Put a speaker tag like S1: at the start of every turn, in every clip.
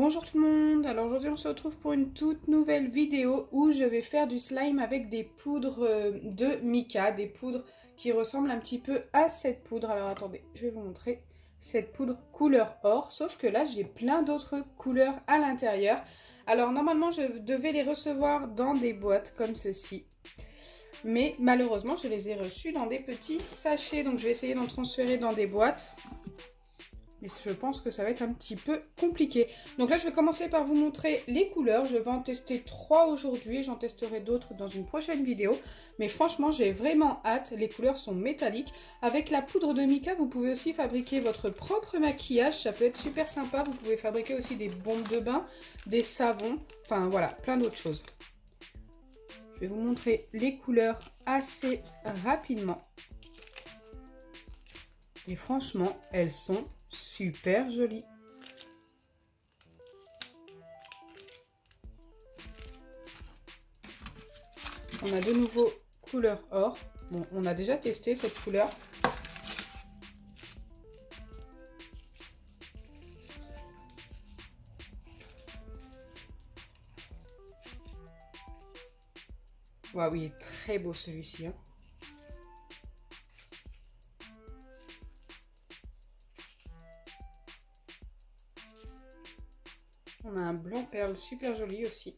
S1: Bonjour tout le monde, alors aujourd'hui on se retrouve pour une toute nouvelle vidéo où je vais faire du slime avec des poudres de mica, des poudres qui ressemblent un petit peu à cette poudre. Alors attendez, je vais vous montrer cette poudre couleur or, sauf que là j'ai plein d'autres couleurs à l'intérieur. Alors normalement je devais les recevoir dans des boîtes comme ceci, mais malheureusement je les ai reçus dans des petits sachets, donc je vais essayer d'en transférer dans des boîtes. Mais je pense que ça va être un petit peu compliqué. Donc là, je vais commencer par vous montrer les couleurs. Je vais en tester 3 aujourd'hui. J'en testerai d'autres dans une prochaine vidéo. Mais franchement, j'ai vraiment hâte. Les couleurs sont métalliques. Avec la poudre de mica, vous pouvez aussi fabriquer votre propre maquillage. Ça peut être super sympa. Vous pouvez fabriquer aussi des bombes de bain, des savons. Enfin, voilà, plein d'autres choses. Je vais vous montrer les couleurs assez rapidement. Et franchement, elles sont super jolie. On a de nouveau couleur or. Bon, on a déjà testé cette couleur. Waouh, il est très beau celui-ci, hein. On a un blanc perle super joli aussi.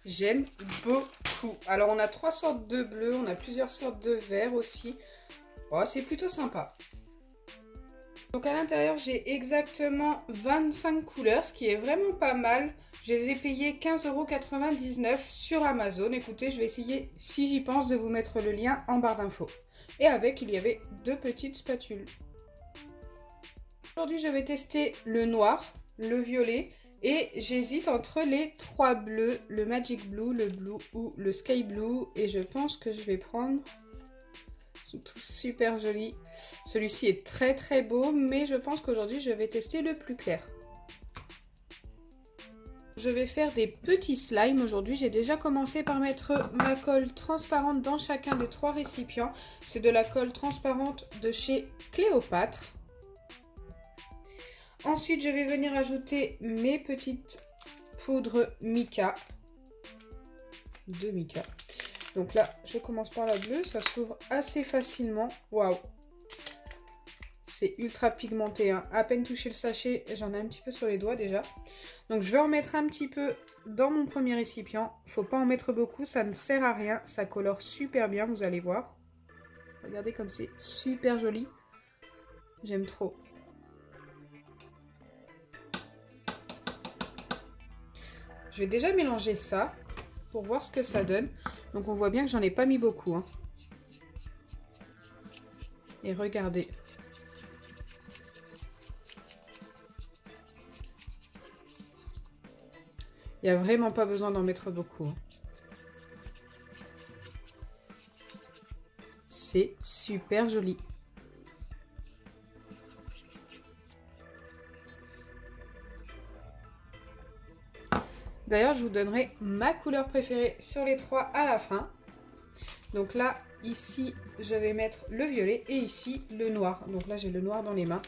S1: J'aime beaucoup. Alors on a 3 sortes de bleu, on a plusieurs sortes de vert aussi. Oh, c'est plutôt sympa. Donc à l'intérieur j'ai exactement 25 couleurs, ce qui est vraiment pas mal. Je les ai payées 15,99 € sur Amazon. Écoutez, je vais essayer, si j'y pense, de vous mettre le lien en barre d'infos. Et avec, il y avait 2 petites spatules. Aujourd'hui je vais tester le noir, le violet, et j'hésite entre les 3 bleus, le Magic Blue, le Blue ou le Sky Blue, et je pense que je vais prendre, ils sont tous super jolis. Celui-ci est très très beau, mais je pense qu'aujourd'hui je vais tester le plus clair. Je vais faire des petits slimes aujourd'hui. J'ai déjà commencé par mettre ma colle transparente dans chacun des 3 récipients. C'est de la colle transparente de chez Cléopâtre. Ensuite, je vais venir ajouter mes petites poudres mica. De mica. Donc là, je commence par la bleue. Ça s'ouvre assez facilement. Waouh! C'est ultra pigmenté, hein. À peine touché le sachet, j'en ai un petit peu sur les doigts déjà. Donc je vais en mettre un petit peu dans mon premier récipient. Il ne faut pas en mettre beaucoup, ça ne sert à rien. Ça colore super bien, vous allez voir. Regardez comme c'est super joli. J'aime trop. Je vais déjà mélanger ça pour voir ce que ça donne. Donc on voit bien que j'en ai pas mis beaucoup, hein. Et regardez. Il n'y a vraiment pas besoin d'en mettre beaucoup, hein. C'est super joli. D'ailleurs, je vous donnerai ma couleur préférée sur les 3 à la fin. Donc là, ici, je vais mettre le violet et ici, le noir. Donc là, j'ai le noir dans les mains.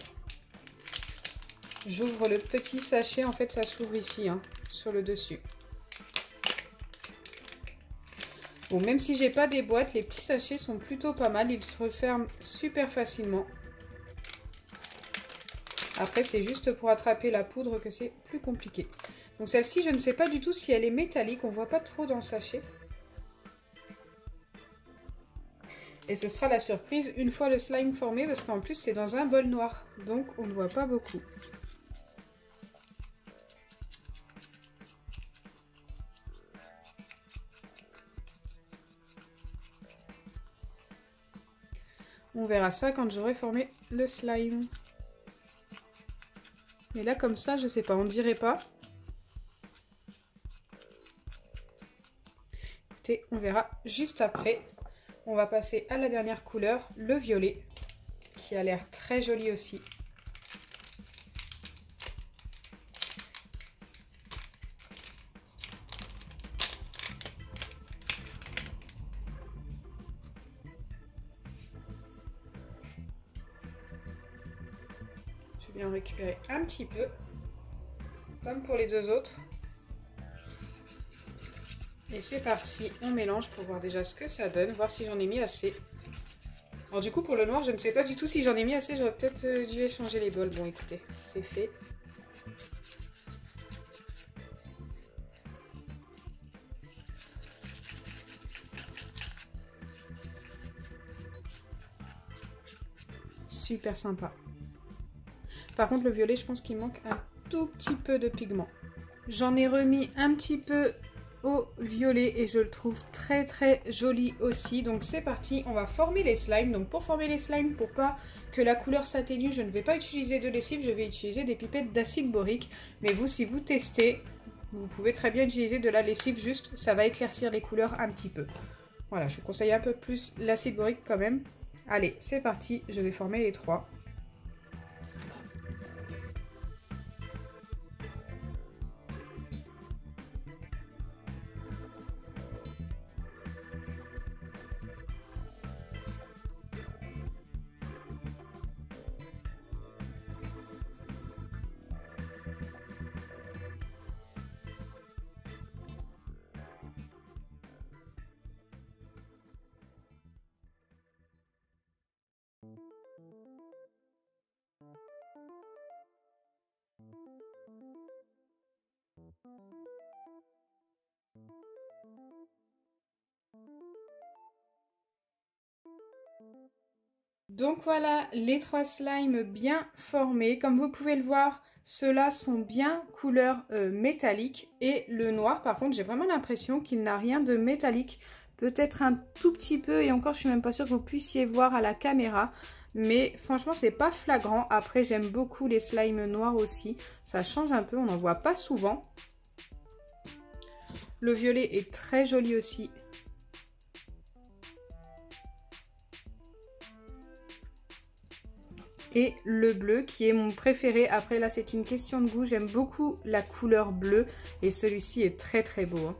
S1: J'ouvre le petit sachet. En fait, ça s'ouvre ici, hein, sur le dessus. Bon, même si j'ai pas des boîtes, les petits sachets sont plutôt pas mal. Ils se referment super facilement. Après, c'est juste pour attraper la poudre que c'est plus compliqué. Donc celle-ci, je ne sais pas du tout si elle est métallique. On ne voit pas trop dans le sachet. Et ce sera la surprise une fois le slime formé, parce qu'en plus, c'est dans un bol noir. Donc, on ne voit pas beaucoup. On verra ça quand j'aurai formé le slime. Mais là, comme ça, je sais pas, on dirait pas. Écoutez, on verra juste après. On va passer à la dernière couleur, le violet, qui a l'air très joli aussi. Je vais en récupérer un petit peu. comme pour les deux autres. Et c'est parti, on mélange pour voir déjà ce que ça donne, voir si j'en ai mis assez. Alors du coup pour le noir, je ne sais pas du tout si j'en ai mis assez, j'aurais peut-être dû échanger les bols. Bon écoutez, c'est fait. Super sympa. Par contre le violet, je pense qu'il manque un tout petit peu de pigment. J'en ai remis un petit peu au violet et je le trouve très très joli aussi. Donc c'est parti, on va former les slimes. Donc pour former les slimes, pour pas que la couleur s'atténue, je ne vais pas utiliser de lessive, je vais utiliser des pipettes d'acide borique. Mais vous, si vous testez, vous pouvez très bien utiliser de la lessive, juste ça va éclaircir les couleurs un petit peu. Voilà, je conseille un peu plus l'acide borique quand même. Allez, c'est parti, je vais former les trois. Donc voilà les trois slimes bien formés. Comme vous pouvez le voir, ceux-là sont bien couleur métallique. Et le noir, par contre, j'ai vraiment l'impression qu'il n'a rien de métallique. Peut-être un tout petit peu, et encore je suis même pas sûre que vous puissiez voir à la caméra. Mais franchement, c'est pas flagrant. Après, j'aime beaucoup les slimes noirs aussi. Ça change un peu, on n'en voit pas souvent. Le violet est très joli aussi. Et le bleu qui est mon préféré. Après là c'est une question de goût, j'aime beaucoup la couleur bleue et celui-ci est très très beau. Hein.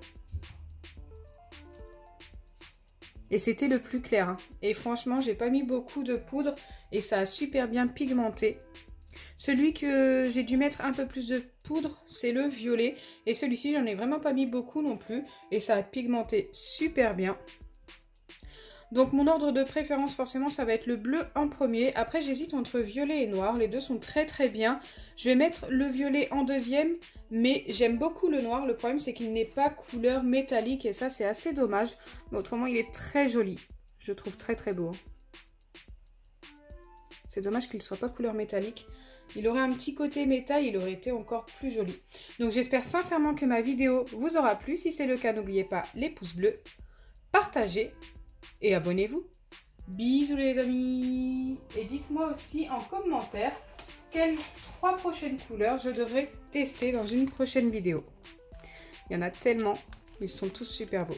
S1: Et c'était le plus clair. Hein. Et franchement j'ai pas mis beaucoup de poudre et ça a super bien pigmenté. Celui que j'ai dû mettre un peu plus de poudre, c'est le violet. Et celui-ci j'en ai vraiment pas mis beaucoup non plus et ça a pigmenté super bien. Donc mon ordre de préférence forcément ça va être le bleu en premier. Après j'hésite entre violet et noir. Les deux sont très très bien. Je vais mettre le violet en deuxième. Mais j'aime beaucoup le noir. Le problème c'est qu'il n'est pas couleur métallique. Et ça c'est assez dommage. Mais autrement il est très joli. Je trouve très très beau. C'est dommage qu'il ne soit pas couleur métallique. Il aurait un petit côté métal, il aurait été encore plus joli. Donc j'espère sincèrement que ma vidéo vous aura plu. Si c'est le cas, n'oubliez pas les pouces bleus. Partagez. Et abonnez-vous. Bisous les amis. Et dites-moi aussi en commentaire quelles 3 prochaines couleurs je devrais tester dans une prochaine vidéo. Il y en a tellement, ils sont tous super beaux.